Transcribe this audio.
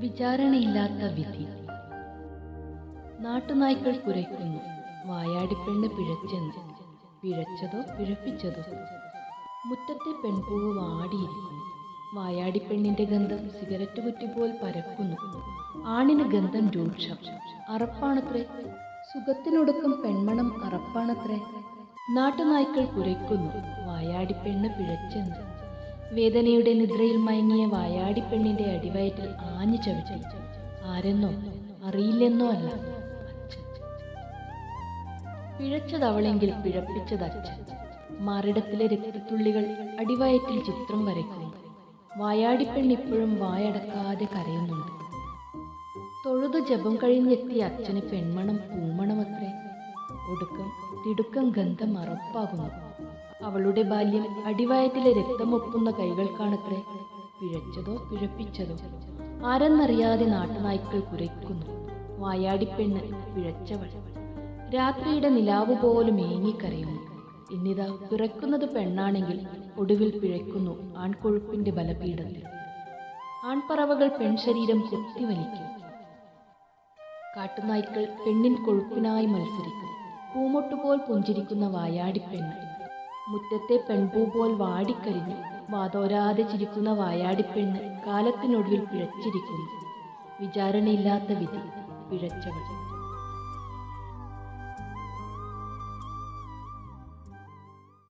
വിചാരണയില്ലാത്ത വിധി. നാട്ടുനായ്ക്കൾ കുരയ്ക്കുന്നു, വായാടിപ്പെണ്ണ് പിഴച്ചെന്ന്. പിഴച്ചതോ പിഴപ്പിച്ചതോ? മുറ്റത്തെ പെൺപൂവ് വാടിയിരിക്കുന്നു. വായാടിപ്പെണ്ണിന്റെ ഗന്ധം സിഗരറ്റ് കുറ്റി പോൽ പരക്കുന്നു. ആണിന് ഗന്ധം രൂക്ഷം. അറപ്പാണത്രേ, സുഖത്തിനൊടുക്കം പെൺമണം അറപ്പാണത്രേ. നാട്ടുനായ്ക്കൾ കുരയ്ക്കുന്നു, വായാടിപ്പെണ്ണ് പിഴച്ചെന്ന്. വേദനയുടെ നിദ്രയിൽ മയങ്ങിയ വായാടിപ്പെണ്ണിന്റെ അടിവയറ്റിൽ ആഞ്ഞു ചവിട്ടി. ആരെന്നോ അറിയില്ലെന്നോ അല്ല, അച്ഛൻ. പിഴച്ചതവളെങ്കിൽ പിഴപ്പിച്ചത് അച്ഛൻ. മാറിടത്തിലെ രക്തത്തുള്ളികൾ അടിവയറ്റിൽ ചിത്രം വരയ്ക്കുന്നു. വായാടിപ്പെണ്ണിപ്പോഴും വായടക്കാതെ കരയുന്നുണ്ട്. തൊഴുതു ജപം കഴിഞ്ഞെത്തിയ അച്ഛന് പെൺമണം പൂമണമത്രേ. ഒടുക്കം തിടുക്കം ഗന്ധം അറപ്പാകുന്നു. അവളുടെ ബാല്യം അടിവയറ്റിലെ രക്തമൊപ്പുന്ന കൈകൾക്കാണത്രേ. പിഴച്ചതോ പിഴപ്പിച്ചതോ? ആരെന്നറിയാതെ നാട്ടുനായ്ക്കൾ കുരയ്ക്കുന്നു, വായാടിപ്പെണ്ണ് പിഴച്ചവൾ. രാത്രിയുടെ നിലാവ് പോലും ഏങ്ങിക്കരയുന്നു. ഇന്നിതാ പിറക്കുന്നത് പെണ്ണാണെങ്കിൽ ഒടുവിൽ പിഴയ്ക്കുന്നു ആൺകൊഴുപ്പിന്റെ ബലപീഠത്തിൽ. ആൺപറവകൾ പെൺശരീരം കൊത്തിവലിക്കും. കാട്ടുനായ്ക്കൾ പെണ്ണിൻ കൊഴുപ്പിനായി മത്സരിക്കും. പൂമൊട്ടുപോൽ പുഞ്ചിരിക്കുന്ന വായാടിപ്പെണ്ണ് മുറ്റത്തെ പെൺപൂ പോൽ വാടിക്കരിഞ്ഞു. വാതോരാതെ ചിരിക്കുന്ന വായാടിപ്പെണ്ണ് കാലത്തിനൊടുവിൽ പിഴച്ചിരിക്കുന്നു. വിചാരണയില്ലാത്ത വിധി, പിഴച്ചവൾ.